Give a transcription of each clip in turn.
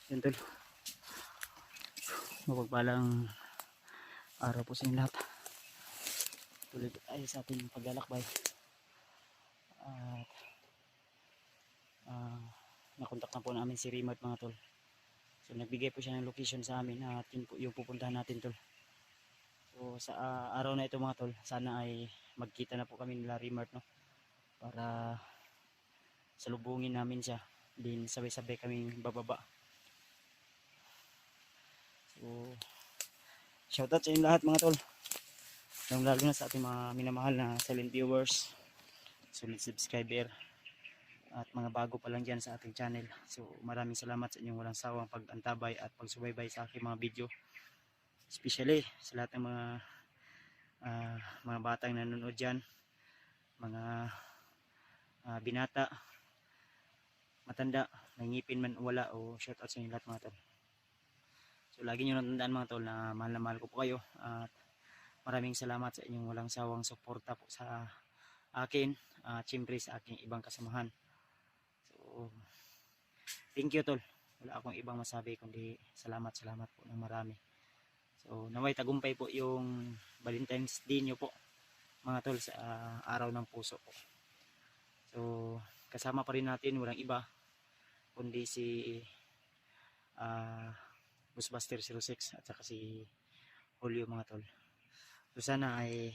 Yan tol, mapagpalang araw po sa inyo lahat. Tuloy tayo sa ating paglalakbay. At nakontak na po namin si Rimart mga tol. So nagbigay po siya ng location sa amin at yun po yung pupuntahan natin tol. So sa araw na ito mga tol, sana ay magkita na po kami nila Rimart, no? Para salubungin namin siya. Din sabay-sabay kaming bababa. So shoutout sa inyo lahat mga tol. Lalo na sa ating mga minamahal na silent viewers, solid subscriber, at mga bago pa lang dyan sa ating channel. So maraming salamat sa inyong walang sawang pag-antabay at pagsubaybay sa aking mga video. Especially sa lahat ng mga batang nanonood dyan, mga binata, matanda, may ngipin man wala, o shoutout sa inyo lahat mga tol. So lagi nyo natandaan mga tol na mahal ko po kayo, at maraming salamat sa inyong walang sawang suporta po sa akin, at siyempre sa aking ibang kasamahan. So thank you tol, wala akong ibang masabi kundi salamat po ng marami. So naway tagumpay po yung Valentine's Day nyo po mga tol sa araw ng puso po. So kasama pa rin natin, walang iba kundi si Busbuster 06 at saka si Julio mga tol. So sana ay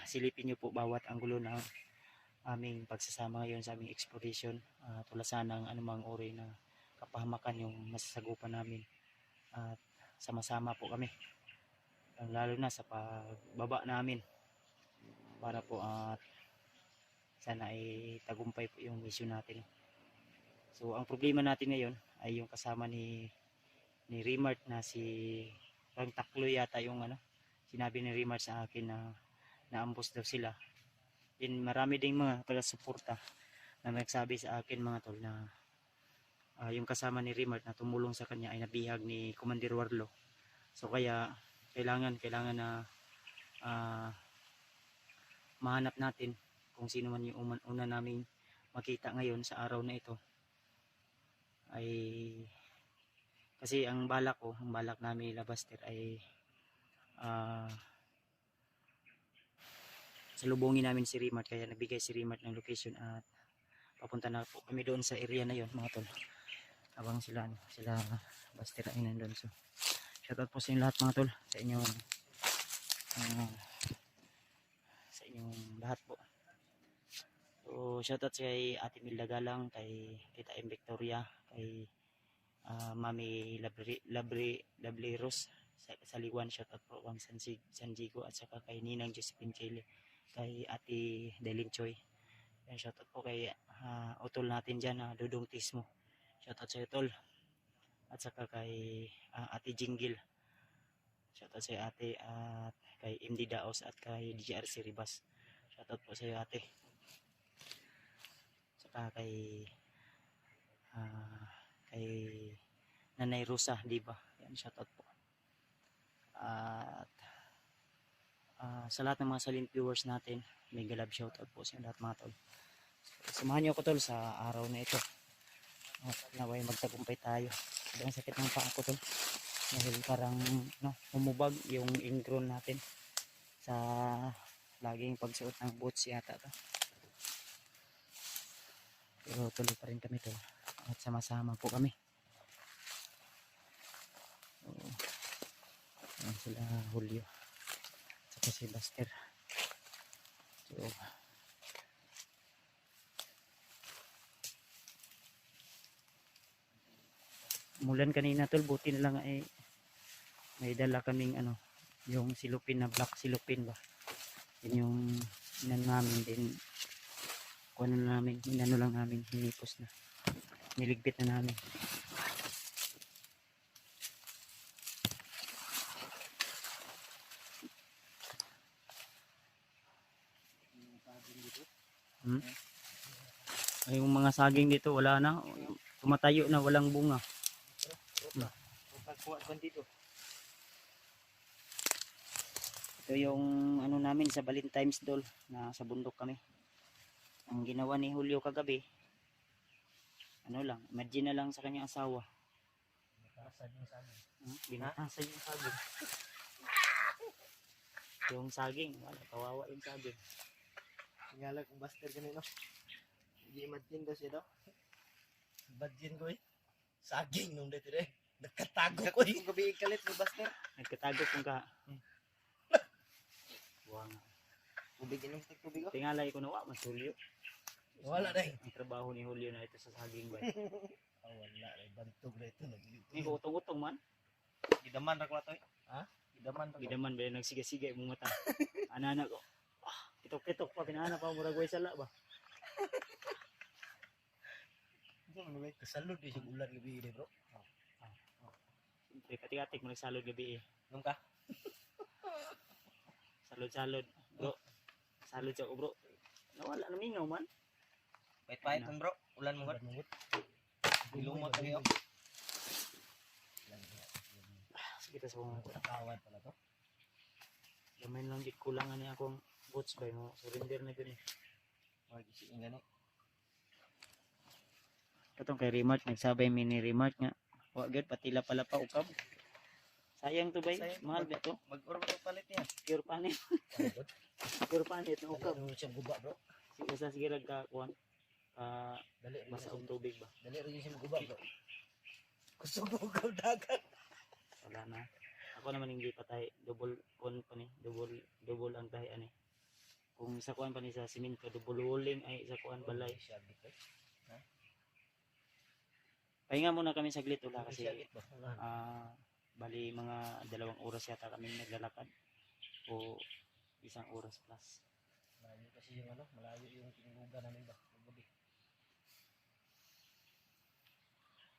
silipin nyo po bawat anggulo ng aming pagsasama ngayon sa aming exploration, tulasan ng anumang uri na kapahamakan yung masasagupan namin, at sama-sama po kami, lalo na sa pagbaba namin, para po at sana ay tagumpay po yung mission natin. So ang problema natin ngayon ay yung kasama ni Rimart na si Rang Taklo yata yung sinabi ni Rimart sa akin na naambos daw sila. Din marami ding mga taga-suporta na nagsabi sa akin mga tol na yung kasama ni Rimart na tumulong sa kanya ay nabihag ni Commander Warlo. So kaya kailangan na mahanap natin kung sino man yung una naming makita ngayon sa araw na ito. Ay kasi ang balak namin Labaster ay salubungin namin si Rimart, kaya nabigay si Rimart ng location at papunta na po kami doon sa area na yon mga tol, habang sila Baster ay nandun. So shoutout po sa inyo lahat mga tol, sa inyong lahat po. So shoutout kay Ate Milda Galang, kay Tita M. Victoria, kay Mami Labri Rose sa Liwan, shoutout po kang San Diego, at saka kay Ninang Josephine Chile, kay Ate Delin Choi. Shoutout po kay utol natin dyan, Dudong Tismo, shoutout sa iyo tol, at saka kay Ate Jinggil, shoutout sa iyo ate, at kay MD Daos at kay DJRC Ribas, shoutout po sa iyo ate, saka kay Nanay Rosa, di ba? Yan, shoutout po. At sa lahat ng mga silent viewers natin, may galab shoutout po sa lahat mga tol. Samahan niyo ako tol sa araw na ito, at naway magtagumpay tayo. Ang sakit ng paa ko tol, dahil parang umubag yung ingrown natin sa laging pagsuot ng boots yata to. Pero tuloy pa rin kami tol, at sama-sama po kami. So, ayan sila Julio at si Buster. So umulan kanina tol, buti na lang ay may dala kaming yung silupin na black silupin ba, yun yung namin din, lang namin, hinipos na, niligpit na namin. Ay, yung mga saging dito wala na, tumatayo na, walang bunga. Ito yung namin sa Valentine's Doll, na sa bundok kami. Ang ginawa ni Julio kagabi, ano lang, imagine na lang sa kanyang asawa. Nakasad yung sabi. Binatasan yung saging. Yung saging, wala, kawawa yung saging. Singalag kong Buster kanino. Hindi imagine daw siya daw. Imagine ko eh. Saging nung dito eh. Nagkatago ko eh. Kung gabi kalit ni Buster. Nagkatago kung ka. Buwang. Tubig inom sa tubig ko. Tingalay ko na wa, mas Julio. Wala na eh. Ang trabaho ni Julio na ito sa saging ba. Wala na eh. Bantog na ito. May utong-utong man. Gidaman ra ko ato eh. Ha? Gidaman ra ko. Gidaman ba nagsiga-siga yung mata. Anana ko. Kitok-kitok pa, pinana pa, muragway sala ba. Kasalod eh sa ulan gabi ini bro. Siyempre, katik-katik mo nagsalod gabi eh. Nung ka? Salod-salod. Bro, salod sa ko bro. Nawala na mingaw man. Pait-pait bro. Ulan mo gud. Ilumot kayo. Sige ta sa mga Kawat pala to. gamay lang di kulangan ni akong boots ba mo. Surrender na gani. Magisiin gani. Katong kay Remart, nagsabay mini Remart nga. Wa gyud patila pala pa ukab. Sayang to bay, mahal ba to? Mag-order ko palit yan. Pure panit. Pure panit na ukab. Dali siya guba bro. Sige sa sige ka kuan. Dali Basa og tubig ba. Dali rin siya guba bro. Kusog mo dagat. Wala na. Ako naman hindi patay. Double kon pa ni. Double ang tahi ani. Kung isa kuan pa ni sa simento, double walling ay isa kuan balay. Pahinga muna kami saglit ula kasi bali mga 2 oras yata kami naglalakad o 1 oras plus. Malayo kasi yung ano, malayo yung tinulugan namin ba gabi.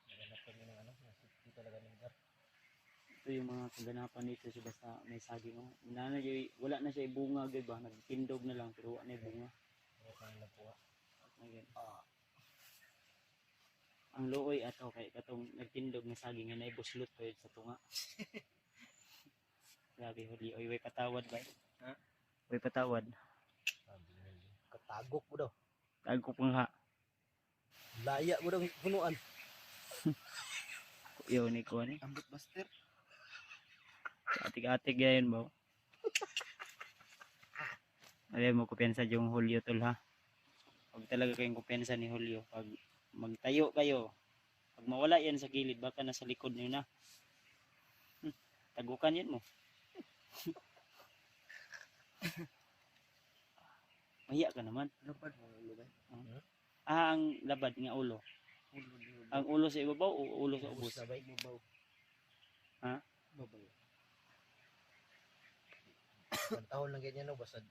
Naghanap kami ng ano, nasipti talaga ng lugar. Ito yung mga kaganapan dito so basta may saging mo. Wala na siya bunga gud ba, nagtindog na lang pero wala na bunga. Wala po. Ngayon. Ang looy ato kay katong nagtindog na saging nga naibuslot pa yun sa tunga. Grabe huli, oy way patawad ba? Ha? Way patawad. Katagok mo daw. Tago pa nga. Laya mo daw punuan. Yo ni ko ni. Ambot Buster. Atik-atik gayon ba? Alam mo kumpiyansa yung Julio tol ha. Pag talaga kayong kumpiyansa ni Julio, pag magtayo kayo, pag mawala yan sa gilid, baka nasa likod niyo na. Tagukan yan mo. Mahiya ka naman. Labad mo ulo ba? Ang labad nga ulo. Ang ulo sa ibabaw o ulo sa ubos? Sabay babaw. Ha? Babaw. Pantahon lang ganyan no, basta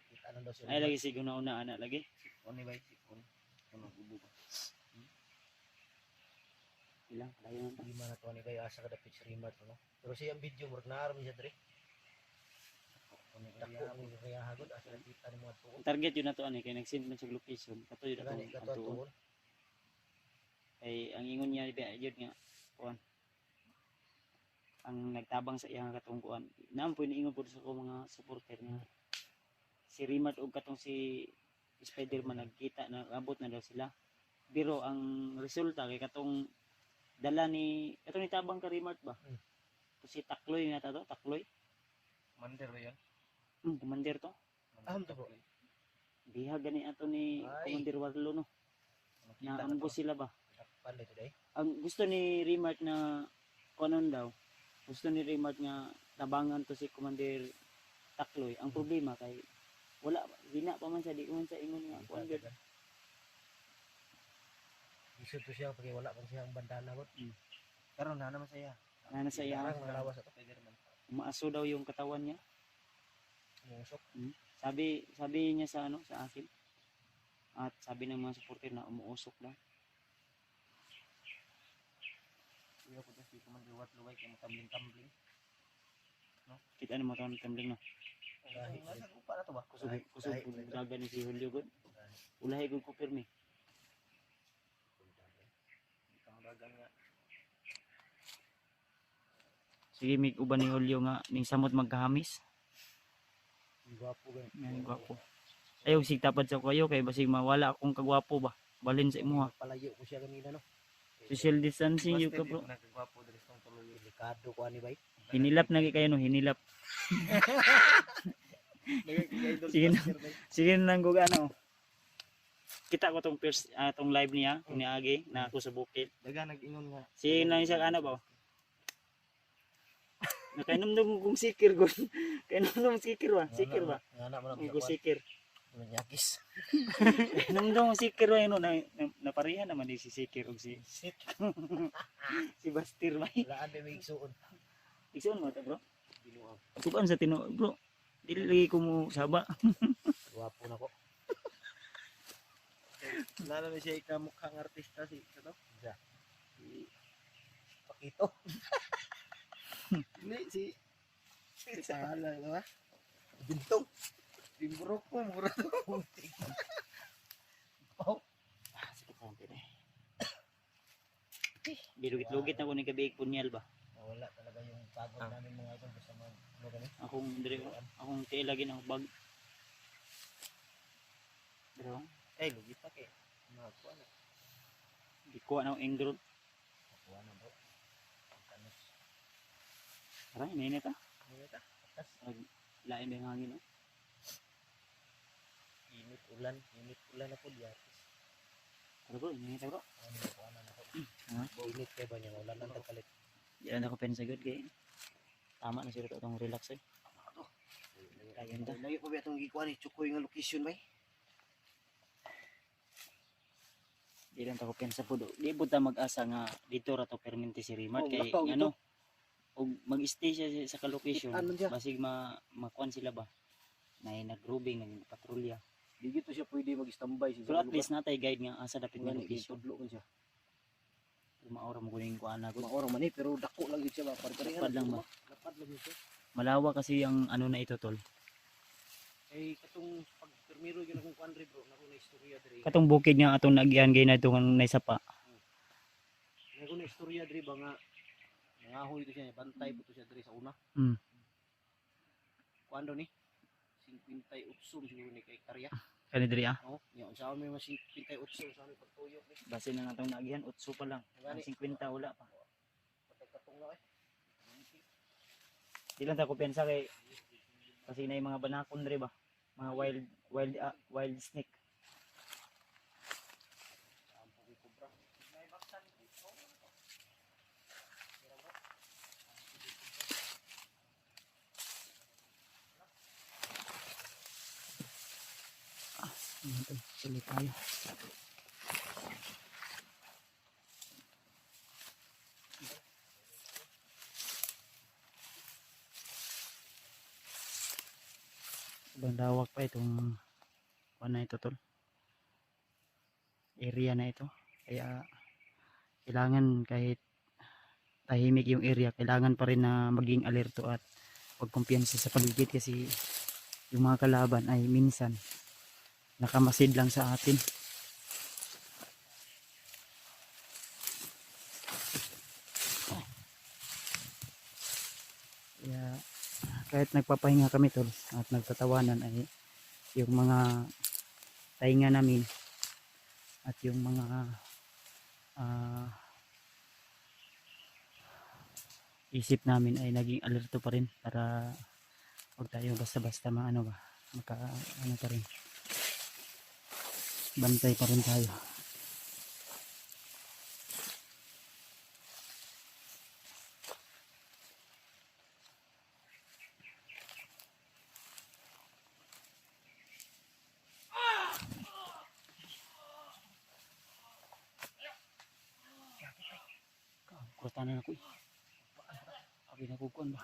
kita na daw siya. Ay lagi sigo na una anak lagi. Oni ba sipon? Ano gubo ba? Ilang kalayo na. Di man ato ni kayo asa kada pitch remote no. Pero siyang video work na aram siya dre. Dako ang kaya hagod asa kita ni mo ato. Target yun na to ani kay nag-send man sa location. Kato yun Gani ato. ka to. Ay ang ingon niya yun nga kuan. Ang nagtabang sa iyang katong kuan. Naam po niingon po sa ko mga supporter nga. Si Rimart og katong si Spider-Man nagkita na abot na daw sila. Pero ang resulta kay katong dala ni katong nitabang ka Rimart ba? Si Takloy nga to, Takloy. Commander ba 'yon? Commander to. Aham to bro. Diha gani ato ni Commander Warlo no. Na ambo sila ba? Pala today. Ang gusto ni Rimart na kuanon daw. Gusto ni Rimart nga tabangan to si Commander Takloy. Ang problema kay wala gina pa man siya di man sa ingon nga kuan gud. Gusto to siya pag wala pa siyang bandana gud. Karon na naman siya. Na nasa iya Malawas ato Spider-Man. umaaso daw yung katawan niya. Umusok. Sabi niya sa ano sa akin. At sabi ng mga supporter na umuusok lang. Iyo ko si Commander Warlo kay tumbling-tumbling. Kita mo tawon tumbling no. Kahit nasa upa na to ba? Kusog daga ni si Julio gud. Ulahi gud ko pirmi. Itang dagan nga. Sige mig uban ni Julio nga ning samot magkahamis. Gwapo gani. Yan gwapo. Ayaw sig tapad sa kayo kay basig mawala akong kagwapo ba. balin sa imo ha. Palayo ko siya kanina no. Social distancing yung ka bro. Nagwapo diri sa tuloy. Delikado ko ani bay. Hinilap na kayo no, hinilap. Sige na. Sige na lang kung ano. Kita ko tong first tong live niya, ni Agi na ako sa bukid. Daga nag-ingon nga. Sige na siya ano ba? Nakainom kong sikir ko. Kainom sikir ba? Sikir ba? Ngana man Ko sikir. Nyakis. Kainom sikir ba yun na naparihan naman si sikir og si Sit. si Bastir ba? Wala ande may igsuon. Igsoon mo ta bro. Binuang. Kuan sa tino bro. Dili lagi ko mo saba. Gwapo na ko. Lalo na siya ikamukhang artista si ano? Ja. Si Pakito. Hindi si Sala, di ba? Bintong. Timburok ko, mura ko. Oh. Sakit lang pala. Bilugit-lugit na ko ni kabiig punyal ba? Wala talaga yung pagod namin mga idol basta mag ano kami. Akong tiil lagi na bag. Pero Lugit pa kay. Makuha na. di ko na ang ingro. Makuha na bro. Kanos. Tara, init ah. Ano ta? Atas. Lain ba yung hangin no? Init ulan ako diatis. Tara bro, init bro. Ano makuha na ako. Ha? Init kay ba niya ulan lang tagpalit. Diyan ako pensagod kay. Tama na siguro itong relax eh. Ayun ta. Lagi pa ba itong gikuha ni Chukoy nga location ba? Di lang ako pensa po do. Di po ta mag-asa nga dito ra to perminti si Rimat Oh, kay lakaw ano og mag-stay siya sa ka-location. Ano siya? Basig makuan sila ba. Na nag-grooving, nag-patrolya. Di gito siya pwede mag-standby sa Pero at least natay guide nga asa dapat nga location. Tudlo man siya. Maora mo kuning kuan ako. Maoro man pero dako lang yun siya ba? Lapad lang ba? Lapad lang yun siya. Malawa kasi ang ano na ito tol. Katong pag permiro yun akong kuan bro, nako na istorya diri. Katong bukid nga atong nagian gay na itong naisapa. Nako na istorya diri ba nga nangahoy ito siya, bantay po to siya diri sa una. Mm. Kuan do ni? 58 siguro ni kay Karya. Kani diri ah. No, nya sa amin mas 58 sa amin pagtuyok ni. Base na natong nagian 8 pa lang. Ang 50 wala pa. Pagkatong na Di lang ta ko pensa kay kasi na yung mga banakon diri ba. Mga wild snake. Sulit tayo. Sobrang lawak pa itong kuan na ito tol. Area na ito. Kaya kailangan kahit tahimik yung area, kailangan pa rin na maging alerto at huwag kumpiyansa sa paligid kasi yung mga kalaban ay minsan nakamasid lang sa atin. Kaya kahit nagpapahinga kami tol at nagtatawanan ay yung mga tainga namin at yung mga isip namin ay naging alerto pa rin para huwag tayo basta-basta ano ba ano pa rin, bantay pa rin tayo. Kurtanan ako eh. Abi na kukuan ba?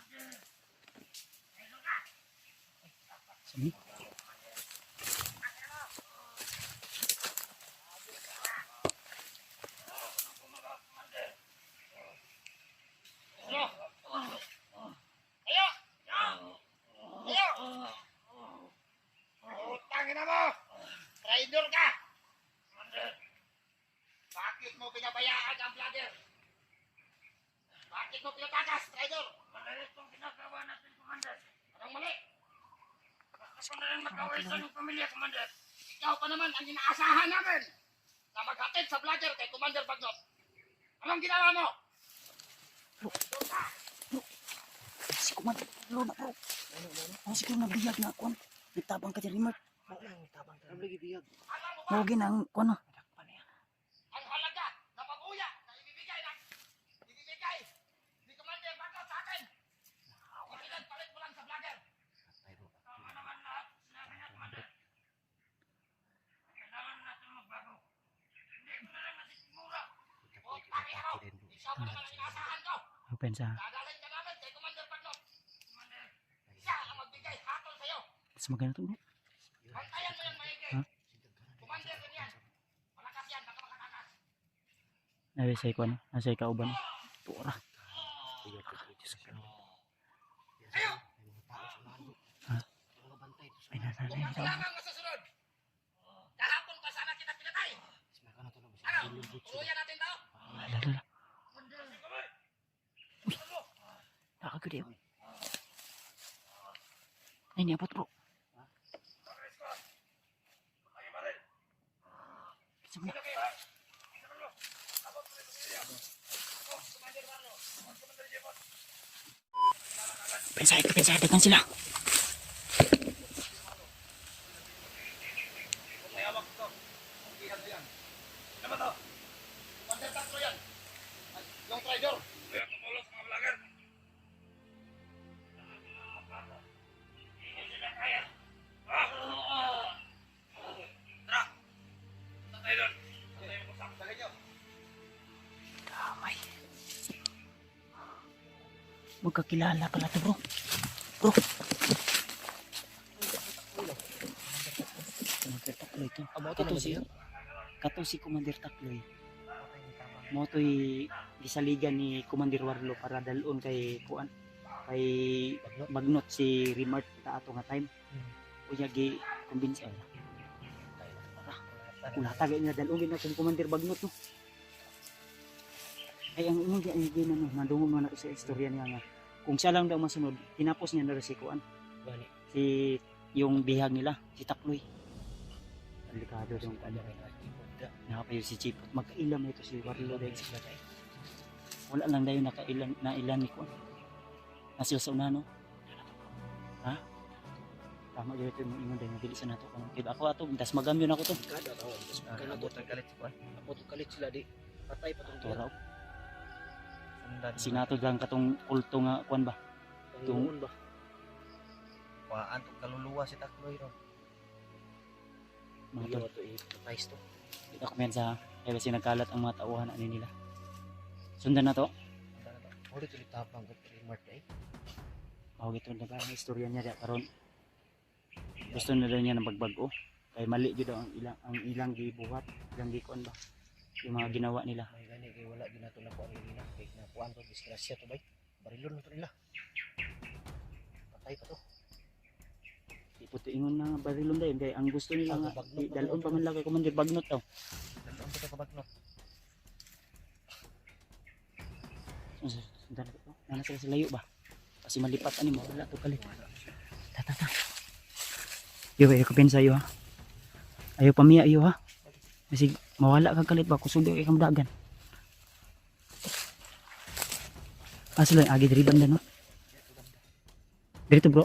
Sini. Tangina mo! Traitor ka! Bakit mo pinabayaan ang vlogger? Bakit mo pinatakas, traitor? Mali itong ginagawa natin, Commander. Anong mali? Bakit mo na rin magkaway sa ng pamilya, Commander? Ikaw pa naman ang inaasahan namin! na maghatid sa vlogger kay Commander Bagnot. Anong ginawa mo? Si Commander Pablo na bro. Ano siguro nabiyag na kuan. Nagtabang ka dyan remote. Tabang ka. Lagi biyag. Alam mo ba? Mawagi na ang kuan no. Ang halaga na pabuya na ibibigay ni Commander Bagnot sa akin. Palit mo lang sa vlogger. Tama naman lahat. Sinabi niya, Commander. Kailangan natin magbago. Hindi ko na lang nasisigura. O, pakiraw. Isa mo naman ang inaasahan ko. Open sa. Dadalhin ka namin kay Commander Bagnot. Commander, siya ang magbigay hatol sa'yo. Mas maganda to bro. Bantayan mo yung maigi. Ha? Commander din yan. Malakas yan, baka makatakas. Nabisay ko ano. Nasay ka uban. Tura. Ha? Ay nasa Kung na magkailangan masusunod. Kahapon pa sana kita pinatay. Ano? Tuluyan natin daw. Dala. Nakagudi ako. Ay niabot bro. Kasi mo. Pensay, tekan sila. May hawak ko. Iyan na yan. Ano ba to? Commander Tatlo yan. Yung traidor. Kaya tumulong sa mga vlogger. Hindi sila kaya. Tara. Punta tayo doon. Punta tayo mag-usap. Dali nyo. Damay. Magkakilala pala to bro. Bro. Commander Takloy to. Kato si Commander Takloy. Motoy gisaligan ni Commander Warlo para dalon kay kuan kay Bagnot si Remart ta ato nga time. Unya gi convince ay. Wala tagay niya dalon gid na kung Commander Bagnot no. Ay ang ingon di na no madungog man ako sa istorya niya nga kung siya lang daw masunod tinapos niya na si kuan si yung bihag nila si Takloy. Delikado yung kanya. Nakapayo si Chip. Magkailam na ito si Warlo dahil sa bagay. Wala lang dayo nailan ni Kuan. Nasil sa una no? Ha? Tama dito ito yung ingon dahil nabilisan na ito. Kaya ako ato, das magamyon ako to. Kada tao. Kaya nabotang kalit si Juan. Nabotang kalit sila di. Patay pa itong Turaw. Sundan. Sinatod lang katong kulto nga Kuan ba? Tungun ba? Waan itong kaluluwa si Takloy ron. Mga Iyo tol. ito i-price to. Kita ko sa kaya kasi nagkalat ang mga tauhan ani nila. Sundan na to. Uli ito litapang ko Remart eh. Mawag ito na ba ang istorya niya diya karon. Gusto na daw niya ng pagbago. Kay mali jud daw ang ilang gibuhat, ilang gikuan ba. Yung mga ginawa nila. May gani kay wala ginato na kuan nila. Kay nakuan to disgrasya to bay. Barilon na to nila. Patay pa to. Iputi ingon na barilon dayon kay ang gusto nila nga Bagnot. dalon pa man lang kay Commander Bagnot daw. Dalawang to kabagnot. Sundan ko. Nana sila sa layo ba? Kasi malipat ani mo wala to kalit. Ta. Yo ko pensa yo ha. Ayo pamiya yo ha. Kasi mawala kag kalit ba kusundo kay kamdagan. Aslo agi diri banda no. Dito bro.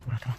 Bro to.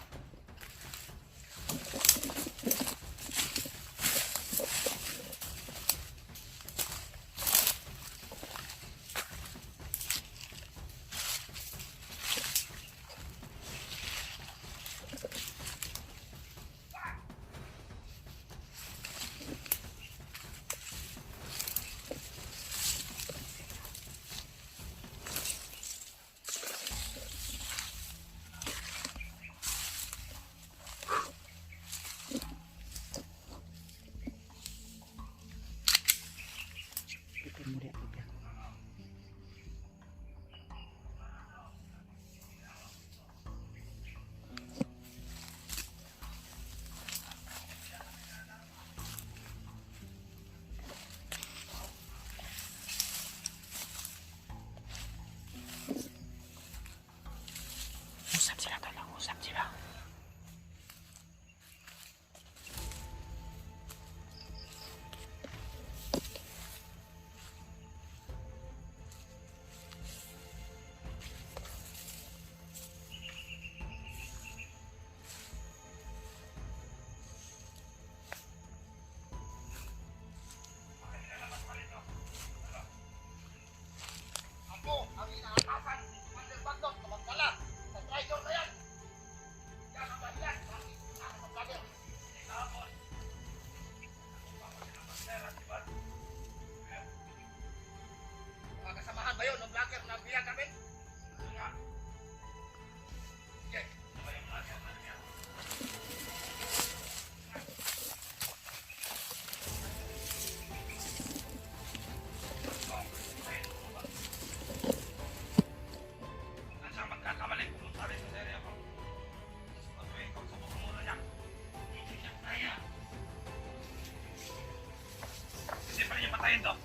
patayin to.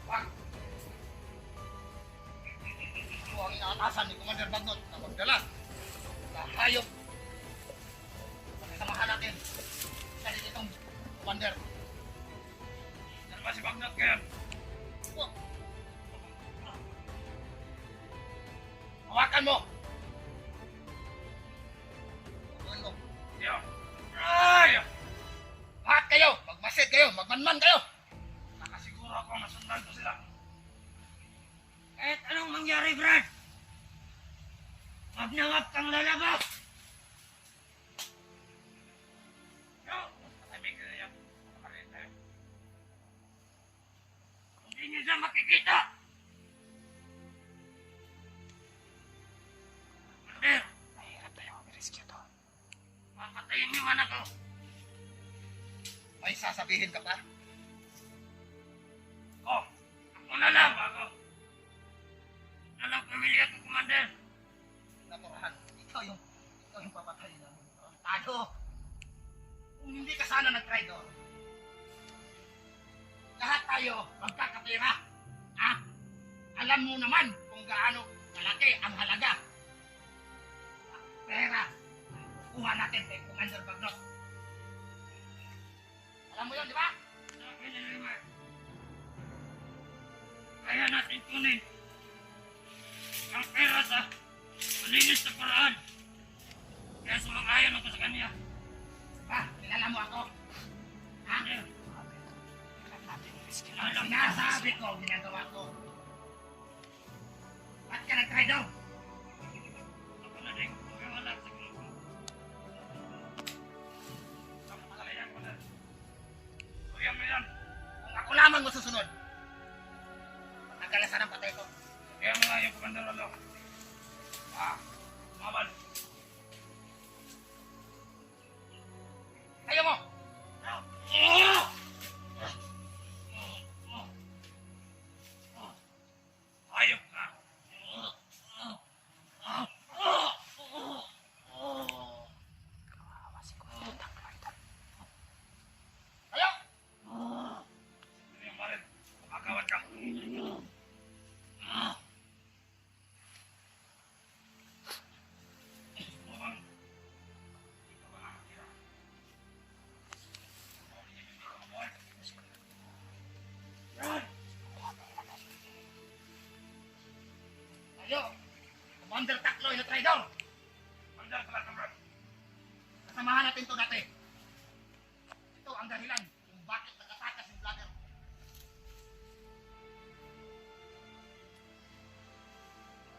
Wag. Ito ang inaatasan ni Commander Bagnot na magdala. Hayop. Pagkasamahan natin. Isa din itong Commander. Saan ba si Bagnot ngayon? Hawakan mo! Hawakan mo. Yo. Ay! Lahat kayo! Magmasid kayo! Magmanman kayo! Nakasiguro ako masundan ko sila. Kahit anong mangyari, Brad! Wag na wag kang lalabas! Yo! Matabig na yan. Makarin tayo. Hindi niyo siya makikita! Brother! Mahirap tayo mag-rescue to. Papatayin niyo man ako! May sasabihin ka pa? Oh! Ako na lang! Ako! Nalang pamilya ko, Commander! Naturahan, ikaw yung papatayin namin. Tado! Kung hindi ka sana nag-try doon, lahat tayo magkakapira. Ha? Alam mo naman kung gaano kalaki ang halaga. Pera. Kuha natin kay Commander Bagnot. Alam mo yun, di ba? Kaya natin kunin ang pera sa malinis na paraan. Kaya sumang-ayon ako sa kanya. Ha? Kilala mo ako? Ha? Hirap natin i-rescue na. Ang sinasabi ko, ginagawa ko. Ba't ka nag-try daw? Ako na din, wala sa grupo. Ako pagalayan ko na. Kuya mo yan. Kung ako lamang masusunod, patagalasan ang patay ko. Kaya mo nga yung Commander Rolo. Mamal. Ayaw mo! Ayok ka! Kawawa si Commander Bagnot. Ayaw! Ano yung marin? Makakawat ka. Ayo! Commander Takloy na traidor! Commander Takloy! Kasamahan natin ito dati. Ito ang dahilan kung bakit nagatakas yung vlogger.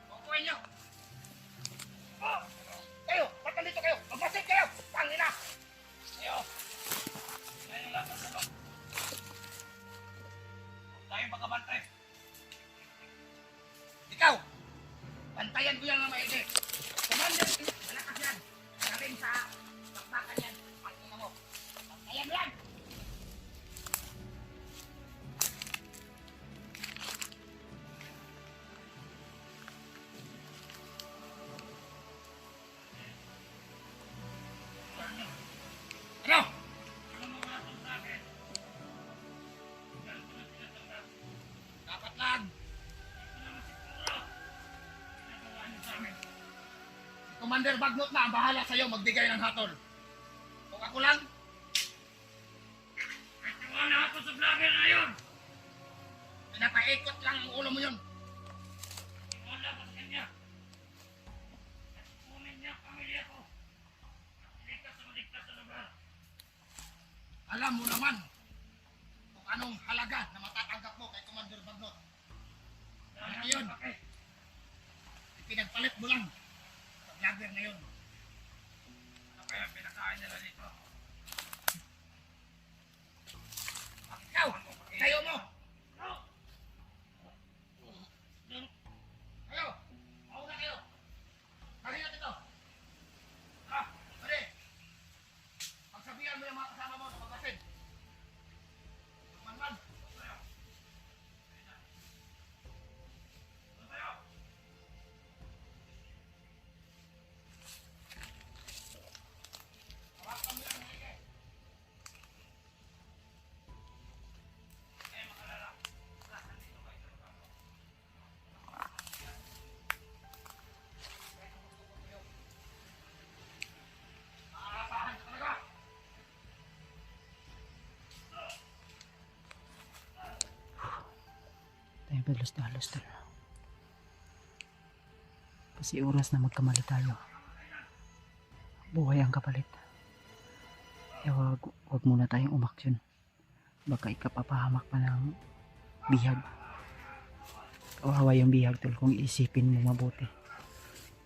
Kukuhin nyo! Oh! Kayo! Ba't nandito kayo? Magmasid kayo! Pangina! Kayo! Ngayon lang sa loob. Huwag tayong magkabantay. Ikaw! Bantayan ko yan ng maigi. Commander, malakas yan. Galing sa bakbakan yan. Pangina mo. Bantayan mo yan! Ano? Ano mo wala kong sa akin? Dapat lang. Commander Bagnot na ang bahala sa'yo magbigay ng hatol. Kung ako lang, nagtiwala ako sa vlogger na yun. Pinapaikot lang ang ulo mo yun. Nagtiwala ako sa kanya. Kunin niya ang pamilya ko. Ligtas sa lugar. Alam mo naman kung anong halaga na matatanggap mo kay Commander Bagnot. Ngayon, pinagpalit mo lang sa vlogger na yun. Ano kaya pinakain nila dito? Ikaw! Tayo mo! Tayo! Mauna kayo! Dali natin ito! Ha! Dali! Pagsabihan mo yung mga kasama mo na magbasid. Man! Tayo! Tayo! Hawakan mo yan padalos-dalos tol. Kasi oras na magkamali tayo. Buhay ang kapalit. Kaya wag muna tayong umaksyon. Baka ikapapahamak pa ng bihag. Kawawa yung bihag tol kung iisipin mo mabuti.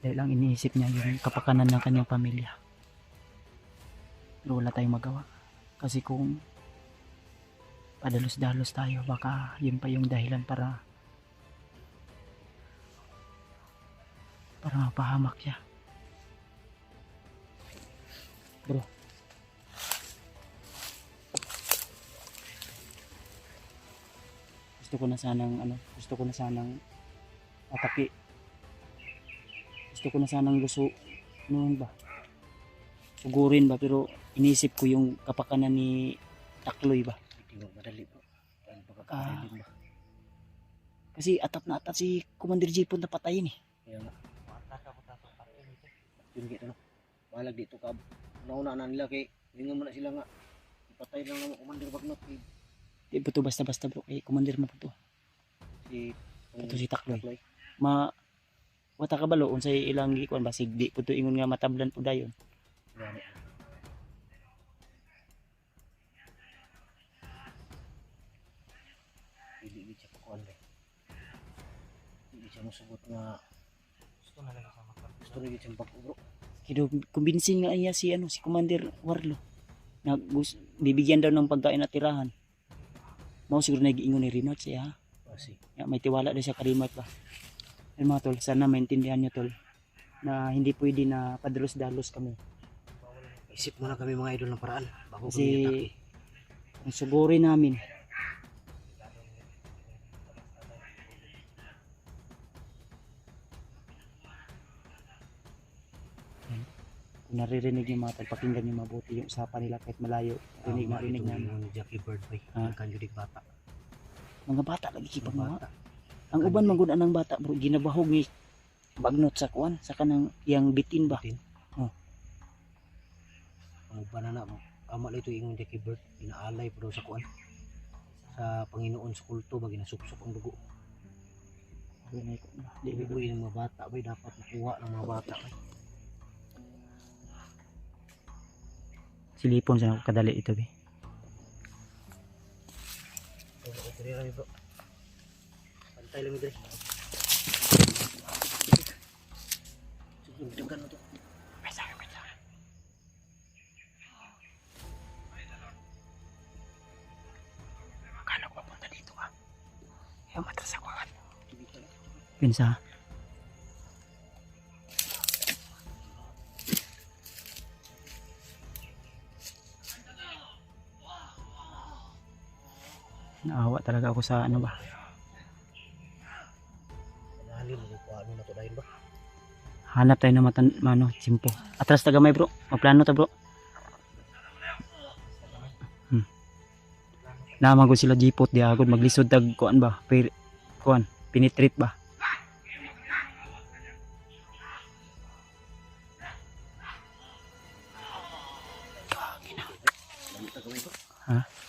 Dahil ang iniisip niya yung kapakanan ng kanyang pamilya. Pero wala tayong magawa. Kasi kung padalos-dalos tayo, baka yun pa yung dahilan para mapahamak siya. Bro. Gusto ko na sanang atapi. Gusto ko na sanang luso noon ba. Sugurin ba, pero inisip ko yung kapakanan ni Takloy ba. Hindi mo madali bro. Ano ba Ah. kakainin ba? Kasi atap na atap si Commander Jipon na patayin eh. Kaya nga. Yun kita no. Malag dito ka. Nauna na nila kay hindi mo na sila nga. Ipatay lang naman Commander Bagnot kay Di ba to basta-basta bro. Eh, Commander mo po to. si Ito si Takloy. Takloy. Wata ka balo unsay ilang gikuan ba sigdi po to ingon nga matablan po dayon. Gani. Hindi siya pakuan ba. Hindi siya musugot nga gusto na siyang pag-ubro. Kido kumbinsin nga niya si si Commander Warlo. Na bibigyan daw ng pagkain at tirahan. Mao siguro nagiingon ni Remote siya. Kasi Ya, may tiwala din siya ka Remote ba. Ay mga tol, sana maintindihan nyo tol na hindi pwede na padalos-dalos kami. isip muna kami mga idol ng paraan bago kami Kasi atake. ang sugurin namin kung naririnig yung mga tol, pakinggan nyo mabuti yung usapan nila kahit malayo. Rinig na rinig namin. Yung Jackie Bird bay. Ah. Kan judik bata. Mga bata lagi kipag mga. Bata. Ang uban mangguna ng bata bro, ginabahog ni Bagnot sa kuan sa kanang yang bitin ba. Bitin. Oh. Ang banana ama ito yung Jackie Bird inaalay po daw sa kuan. Sa Panginoon sa kulto ba ginasupsop ang dugo. Di Ibubuin ng mga bata bay dapat makuha ng mga bata bay. silipon sa kadali ito bi. Diri ra bro. Pantay lang diri. Sige, dagan na to. Akala ko papunta dito ka. Ayaw matras ako agad. Pinsa. Naawa talaga ako sa ano ba. Nalin mo ko ano na to dahil ba. Hanap tayo ng simpo. Atras taga may bro. Magplano ta bro. Naman ko sila jipot di agad maglisod tag kuan ba. Kuan, pinitreat ba. Ha?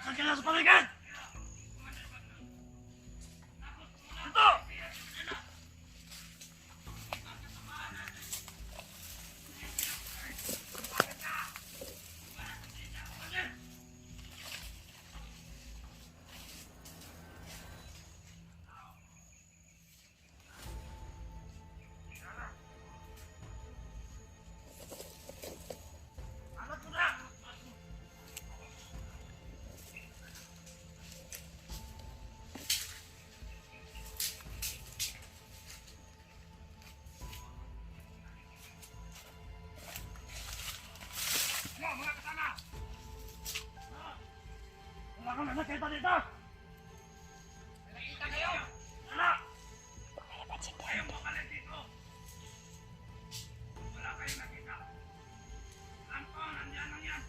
Sakyan sa palikan! Ito! nakita dito? May nakita kayo? Wala! Ayaw makalit dito! Wala kayong nakita. Anton, nandiyan lang yan.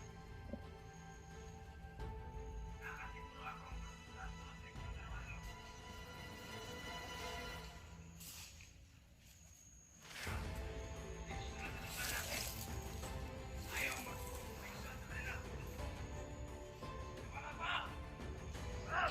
Nakasiguro akong nasusunod yung dalawa. Ayaw magpupay sa kanila. Wala pa! Wala!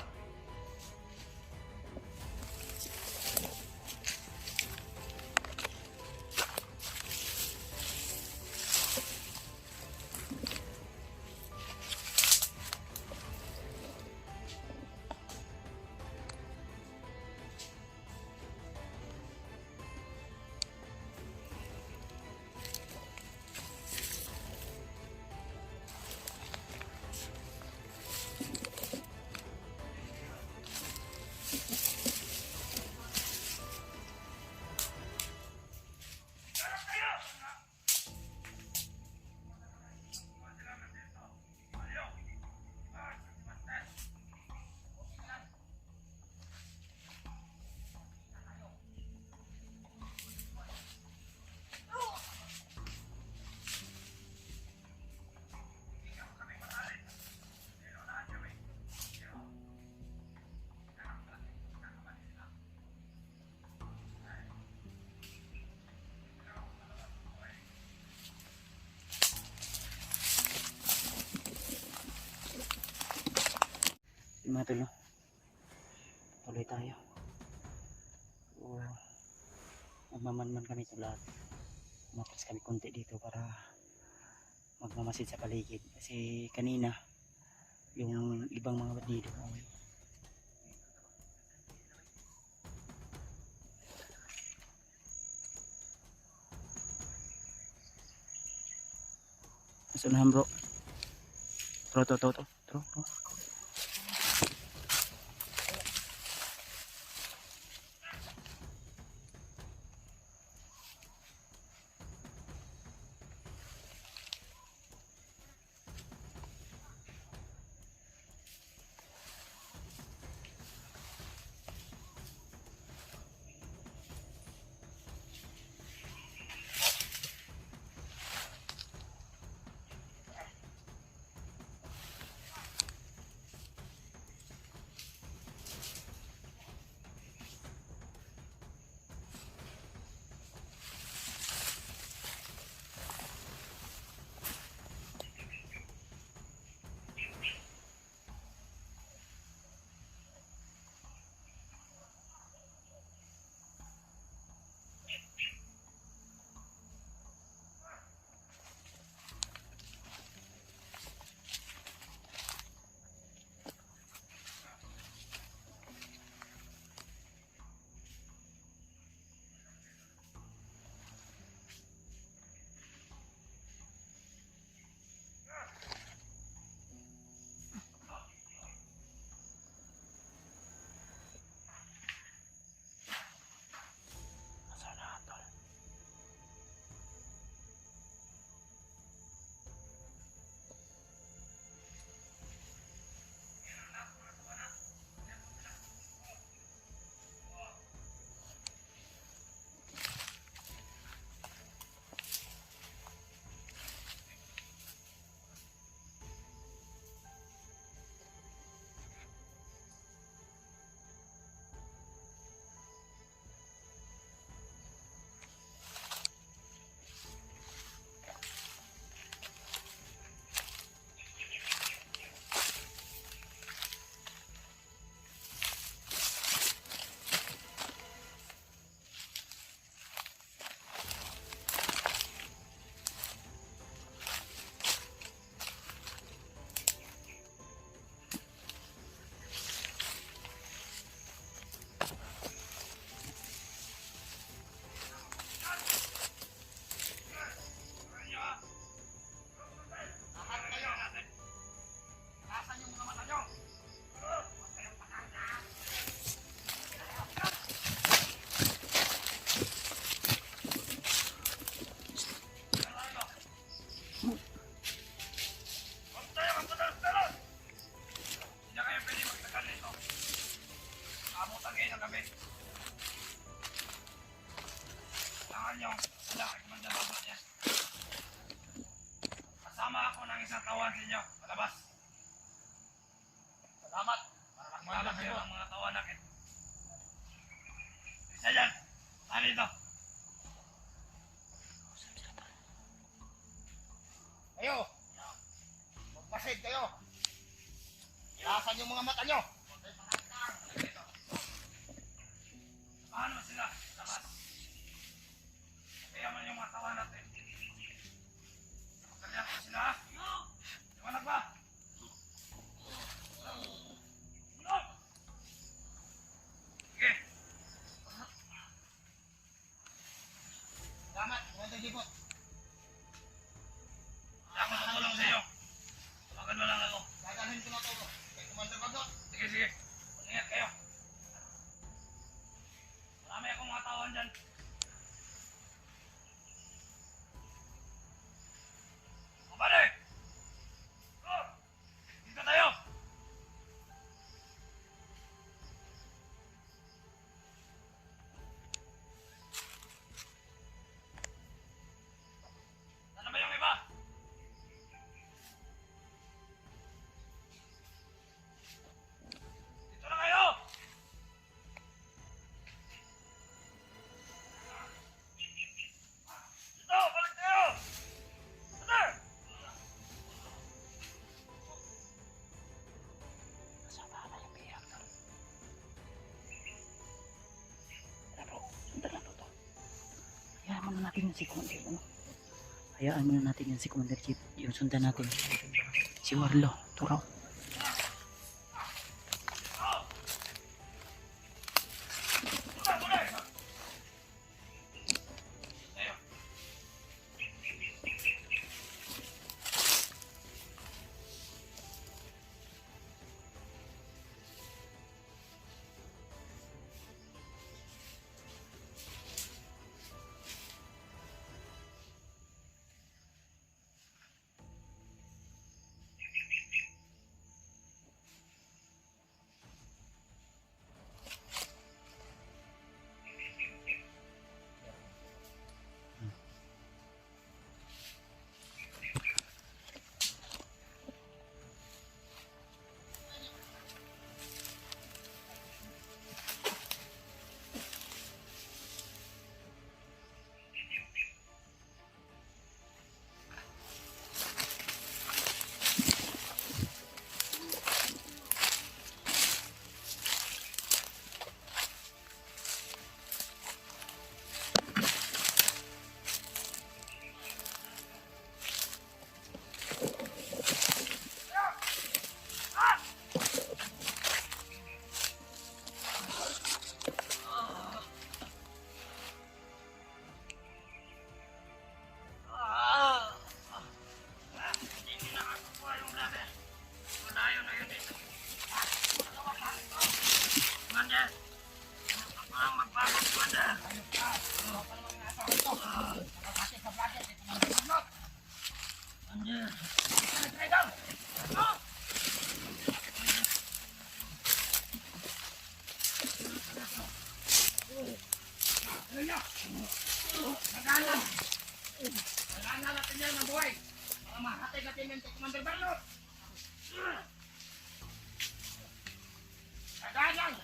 Mga tol, no? Tuloy tayo. So, magmamanman kami sa lahat. Matras kami konti dito para magmamasid sa paligid. Kasi kanina, yung ibang mga bandido nasunahan bro. Tro. Sasama ako ng isang tawan sa inyo. Palabas. Salamat. Magmala kayo ng mga tawan natin. Isa dyan. Saan ito? Kayo. Magpasid kayo. Lasan yung mga mata nyo. Paano sila? Labas. Kaya man yung mga tawan natin. Magkalian ko sila. Liwanag ba? Liwanag! Sige. Salamat. Mga dagibot. Wala akong tutulong sa iyo. Tawagan mo lang ako. Gagahin ko na to. Kay Commander Bagot. Sige, sige. Ingat kayo. Marami akong mga tawan dyan. Kumare! Oh! Dito tayo! Sana ba yung iba? Dito na kayo! Dito! Balik tayo! Sana! Nasa baba yung biyak na. Pero, sundan lang to. Hayaan muna natin yung si Commander, ano? Hayaan muna natin yung si Commander Chief. Yung sundan natin. Si Warlo, Turaw. Kailangan natin yan ng buhay. Para mahatid natin yan kay Commander Barnot. Kailangan lang.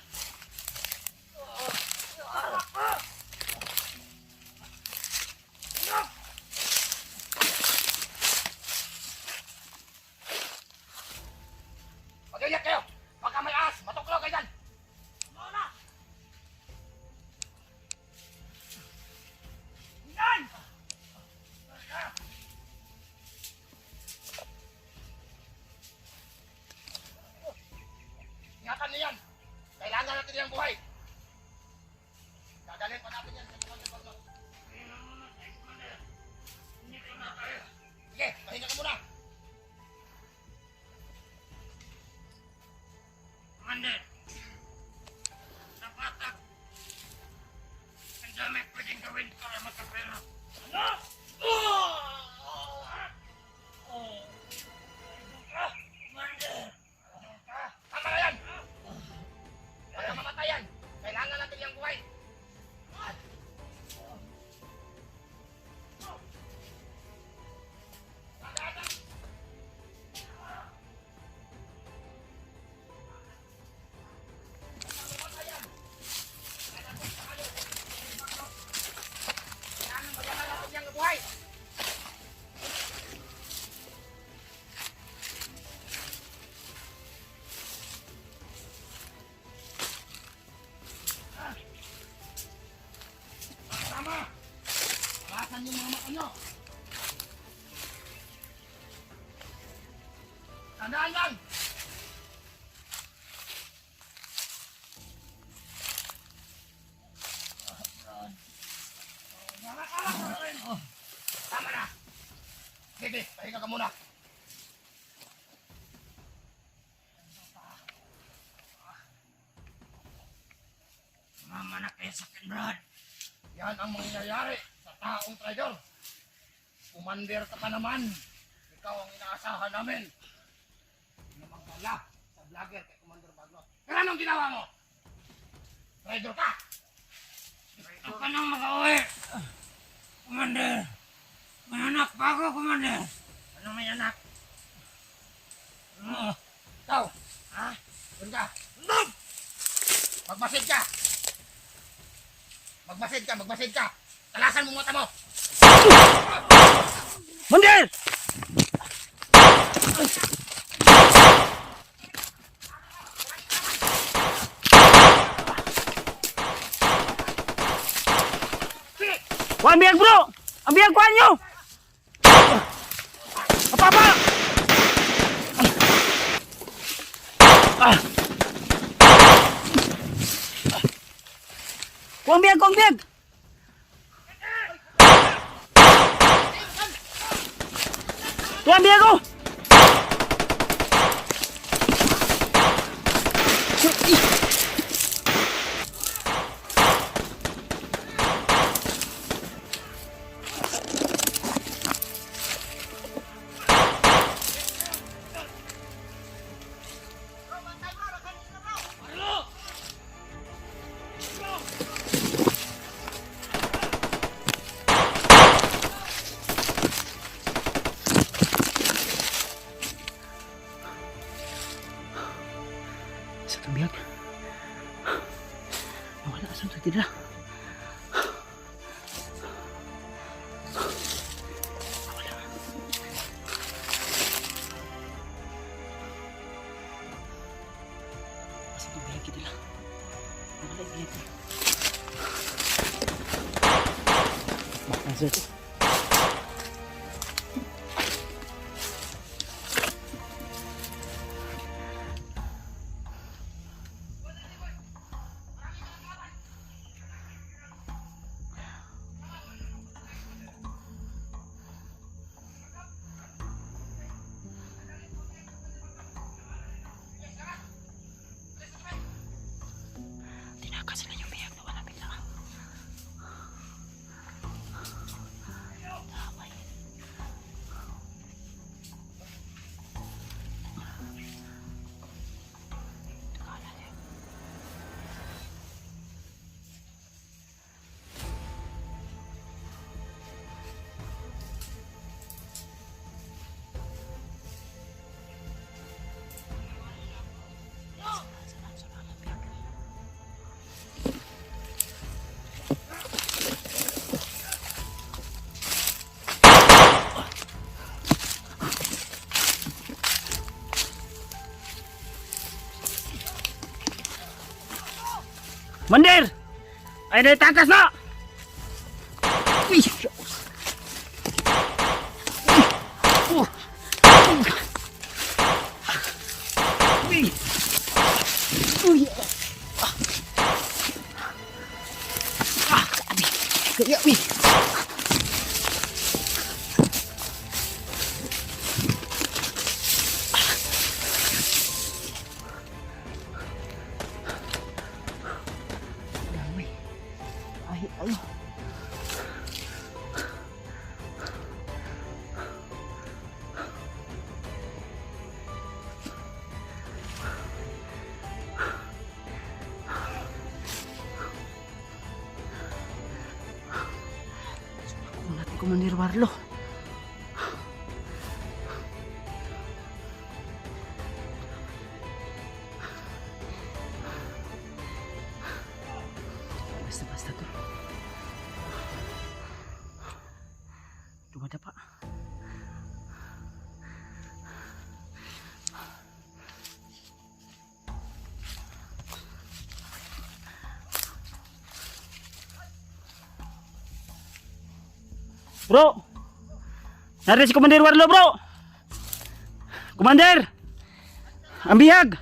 Mag-iyak kayo. Baka may ahas. Matuklaw kayo dyan. Muna. Yan! Ingatan niyo yan. Kailangan natin yung buhay. Dadalhin pa natin yan sa Commander Barnot. Sige, pahinga ka muna. Tandaan lang! Tama na! Sige, pahinga ka muna. Mamanak kayo sa akin, Brad. Yan ang mangyayari sa taong traidor. Commander ka pa naman. Ikaw ang inaasahan namin. Namangkala sa vlogger kay Commander Baglot. Pero anong ginawa mo? Traidor ka! Ito ka nang makauwi. Commander! May anak pa ako, Commander! Ano may anak? Ikaw! Ha? Doon ka! Magbasid ka! Magbasid ka! Talasan mo mata mo! Mandir! Wah, ang biyag bro! Ang biyag kuhan nyo! Apa-apa! Kuang biyag, kuang biyag! Kuang biyag ko! Sa kabiyag. Nawala asan sa tira. Nawala. Asan yung biyag nila? Nawala yung biyag nila. Makasya ito. Tinakas sila yung biyag na wala bigla. Damay. Kala niya. Sana ang biyag. Mandir! Ay, naitakas na! Uy! Uy! Uy! Abi! Kaya, uy! Ay. Kung natin Commander Warlo. Basta-basta to. Dumada pa. Bro! Narinig si Commander Warlo, bro! Commander! Ang bihag.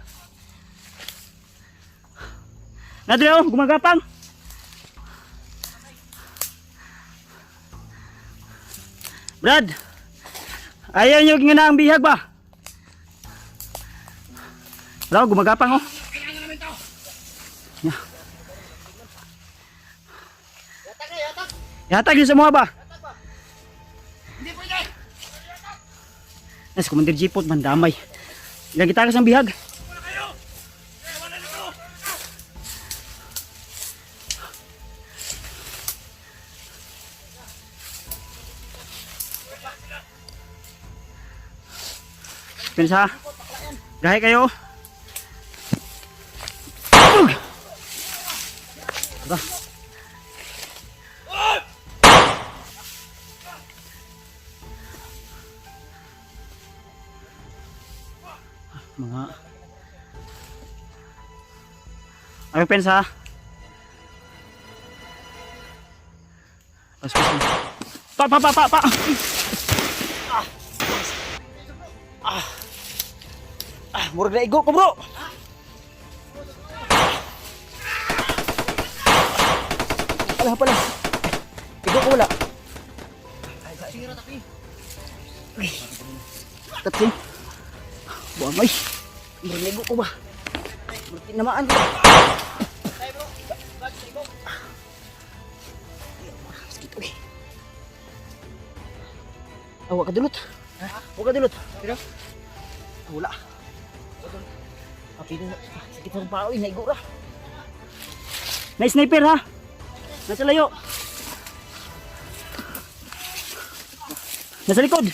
Nadre oh, gumagapang. Brad. Ayaw nyo nga ang bihag ba? Raw, gumagapang oh. Kailangan namin to. Yeah. Yatak na, yatak. Ihatag yun sa mga ba? Yatak ba? Hindi pwede. Nas, Commander Jipot, mandamay. Ilang gitakas ang bihag. Wala kayo. Wala nito. Pensa. Gahay kayo. Aba. Mga Ayaw pensa. Pas. Pa. Murag na igo ko bro. Pala. Igo ko wala. Tatsin. Buang ay. Murag na igo ko ba? Murag tinamaan ko ba? Tay bro. Bag sa ibo. Sakit uy. Wag ka dulot. Wag ka dulot. Pero Wala. Api na. Sakit ng pao, naigo ra. Na sniper ha. Nasa layo. Nasa likod.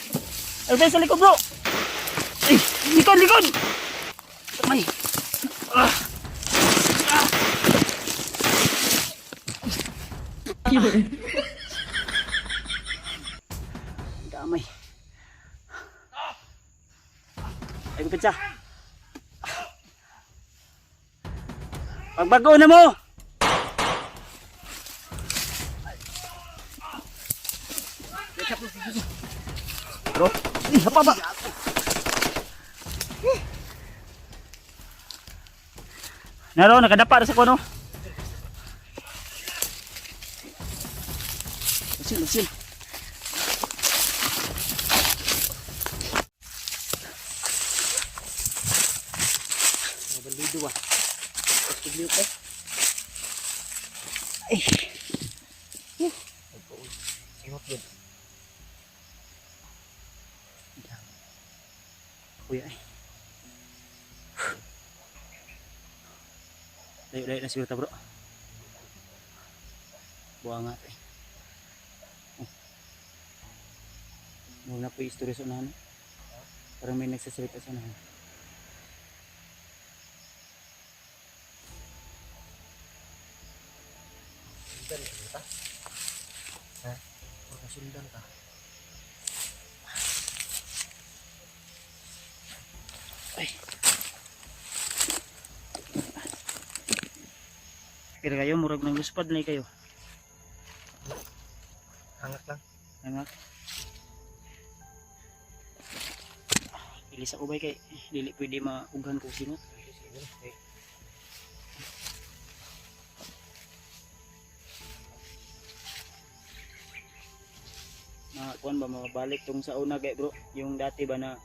Alvin sa likod bro. Ay, likod. May. Damay. Ay, kupit siya. Pagbago na mo! Bro, apa ba? Naro, nakadapa sa kono. Masin. Nabalido ba? Pagkibli ko. Ay. Ingot yun. Kuya ay. Layo na siguro ta bro. Buangat eh. Muna po yung istorya sa unahan. Parang may nagsasalita sa unahan. Sundan ka. Ha? Huwag sundan ka. Ay. Kira kayo, murag ng luspad na kayo. Hangat lang. Hangak. Ilis ako ba kay dili pwede maughan ko singot. Okay. Kuan ba mabalik tong sa una kay bro, yung dati ba na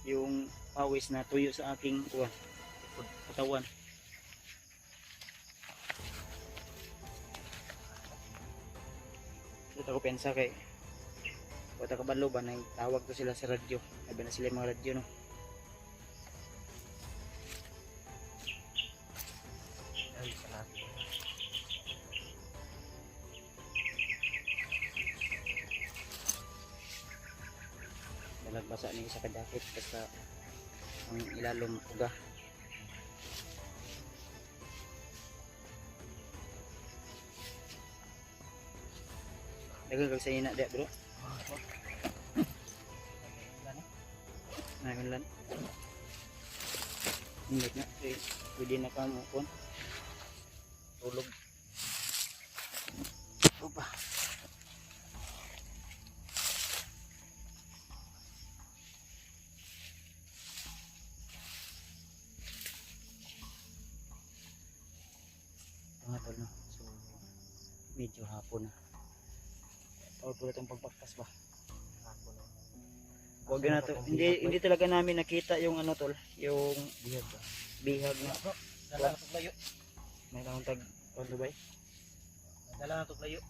yung pawis na tuyo sa aking kuan katawan. Ito ko pensa kay wata kabalo ba nang tawag to sila sa radyo. Sabi na sila yung mga radyo no. Ay, salamat. Nalagbasa niya sa kadakit basta ang ilalom uga. Dagang kag sa ina dia bro. Nah, lan. Ingat na, pwede na ka mo kon. Tulog. Opa. medyo hapon na. Pagpula itong pagpaktas ba? Ako no. Huwag na to. Hindi talaga namin nakita yung ano tol, yung Bihag ba? bihag na. Dala na to layo. May nakong ano ba? Dala na to layo.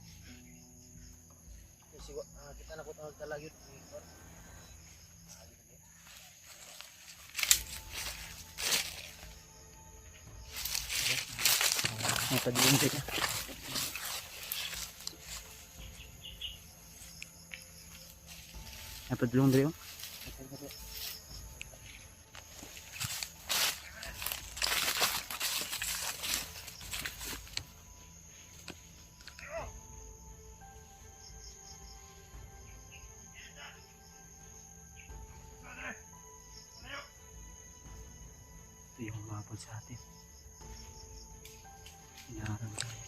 Kasi kita na ko tawag talaga yun. Napadlundri ka. Napadlundri oh. Ito yung umabot sa atin. Inaarang tayo.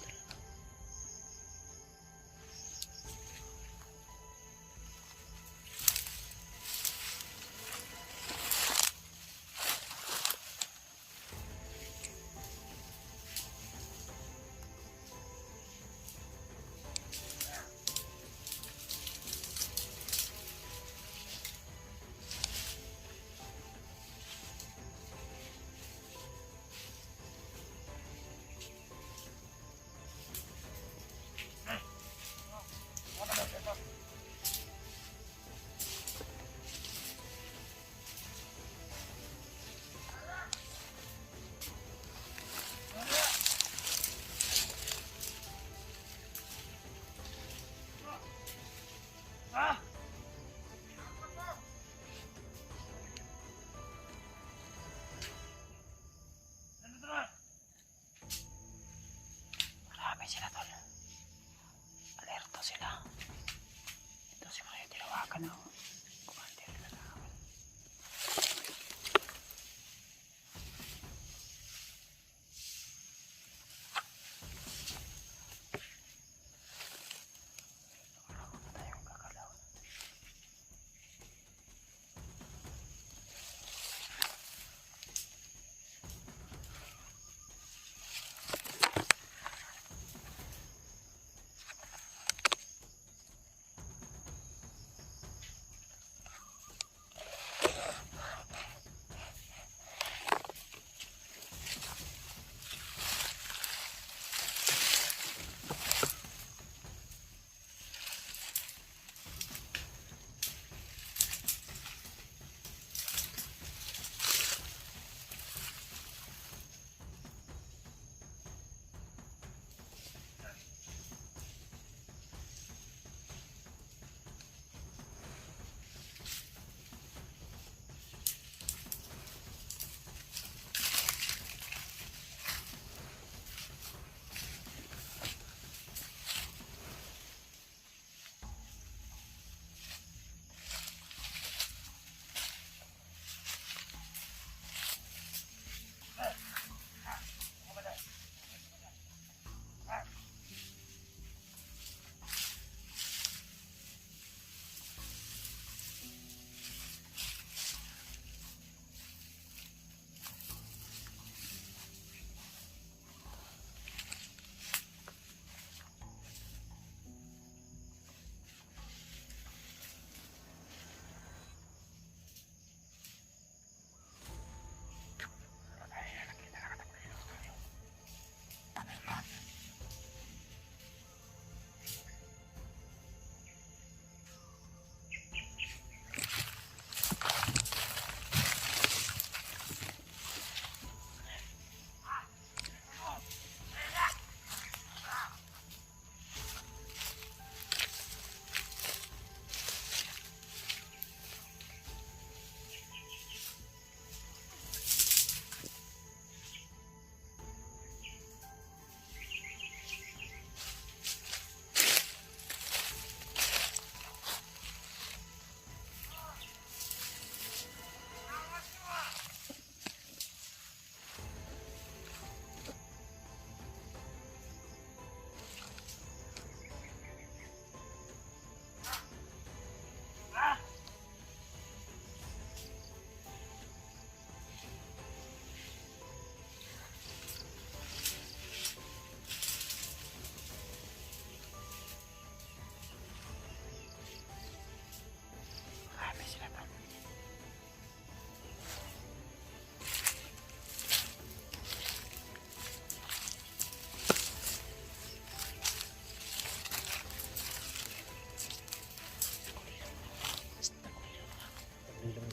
Takulilong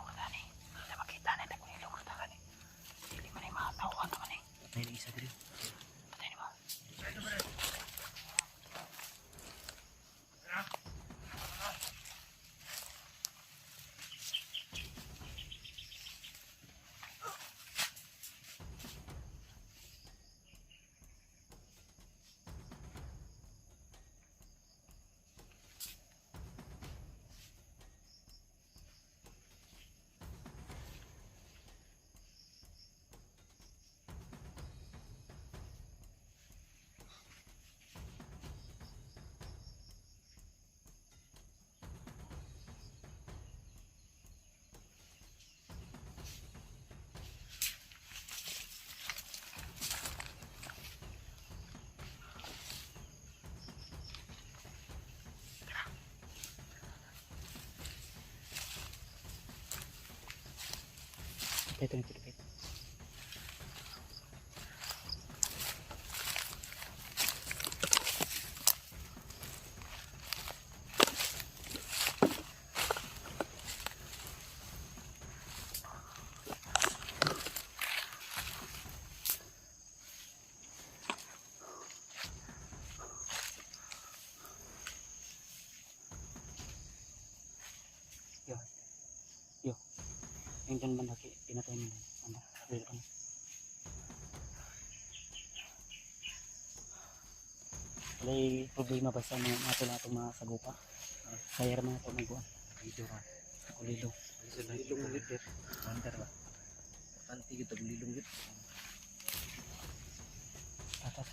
ka tani. Hindi makita na takulilong ka tani. Hindi man ay makatawan naman eh. Patay na isa dito. Patay na ba? Ito. Yo. Yung dyan man laki, pinatay mo na. Ano? Ano? Walay problema ba sa mga ato na itong mga sagupa? Sayar mga ito nagkuhan. Dito ra. Kulilo. Lilong ulit eh. Mandar ba? Panti gitu lilong gitu. Tatas.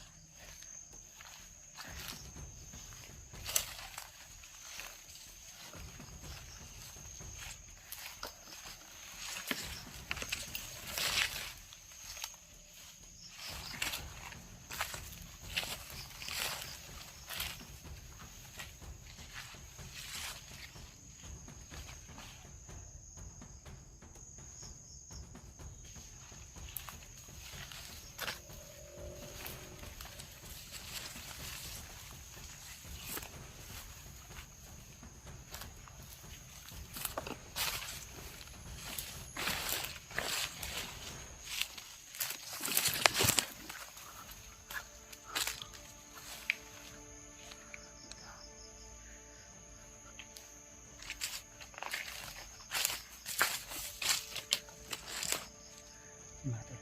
Mati.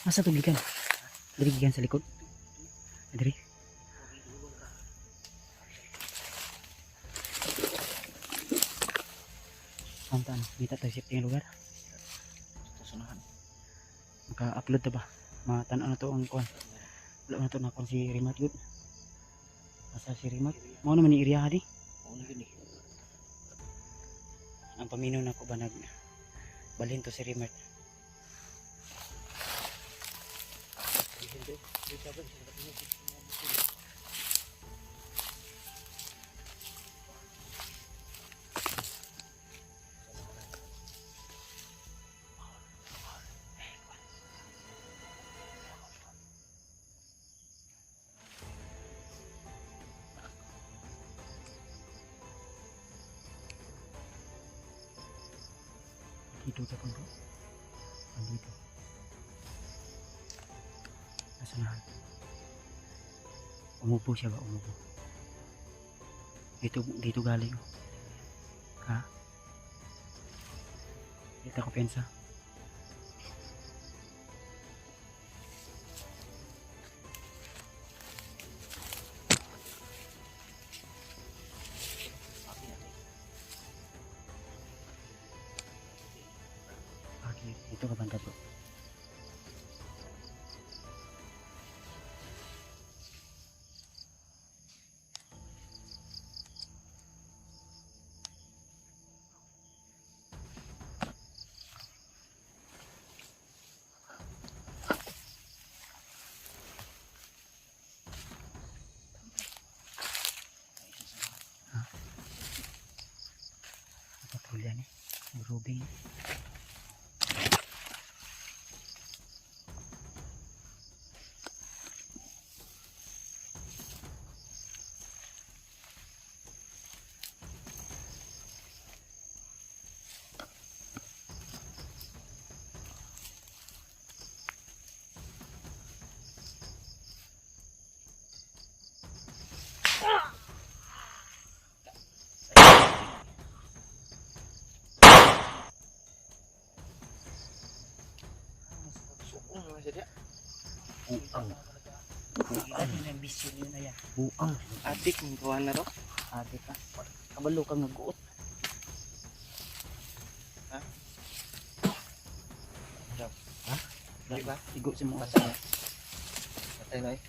Asa to gikan? Diri gikan sa likod. Diri. Antan, kita tayo safety ng lugar. Susunahan. Maka-upload ta ba? Matan-an na to ang kuan. Wala na to na kuan si Rimat yun. Asa si Rimat? Mo naman ni area di. Ano gini? Ang paminaw na ko ba nag balhin to si Rimat. Dito tapon bro. Andito. Nasanahan. Umupo siya ba? Umupo. Dito galing. Ha? Kita ko pensa. Okay, dito ka banda bro. Patrolya ni. Grubing. Suong naman siya diya. Buang. Buang. Yung bisyo yun na yan. Buang. Adik ng gawa na ro. Ate ka. Kabalo kang naguot. Ha? Ha? Di ba? Igo si mga Basta. Patay na eh.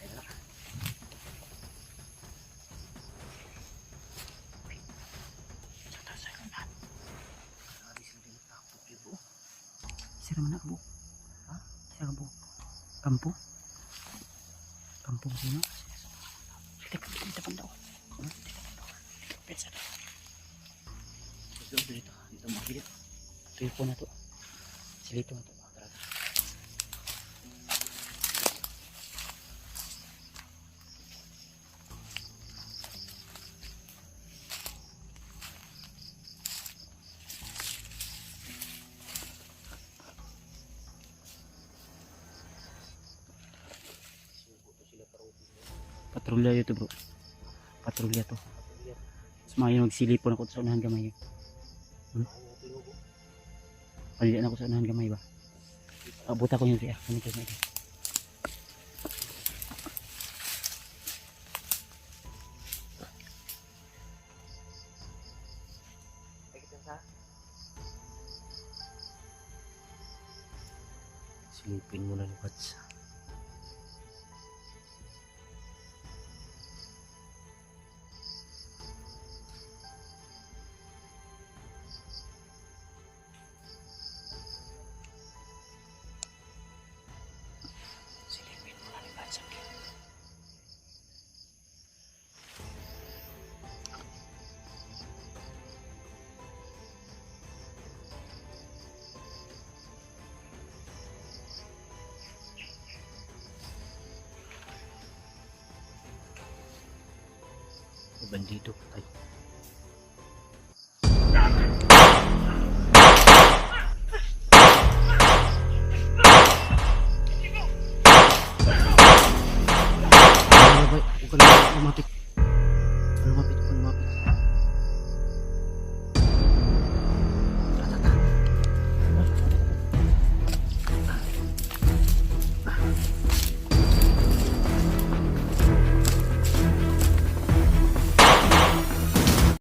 Sira man ako. Ha? Sira po. Kampo? Kampong sino? Kita panda ko. Petsa na. Dito. Dito makilip. Tuyo na to. Silito na to. Tara. Patrolya yun to bro. Patrolya to. Sumayon magsilipon ako sa unahan gamay. Palihan ako sa unahan gamay ba? Abot ako yung riya. Ano ko ngayon? Silipin mo na ni Pats. Silipin mo na ni Batsang. Bandido patay.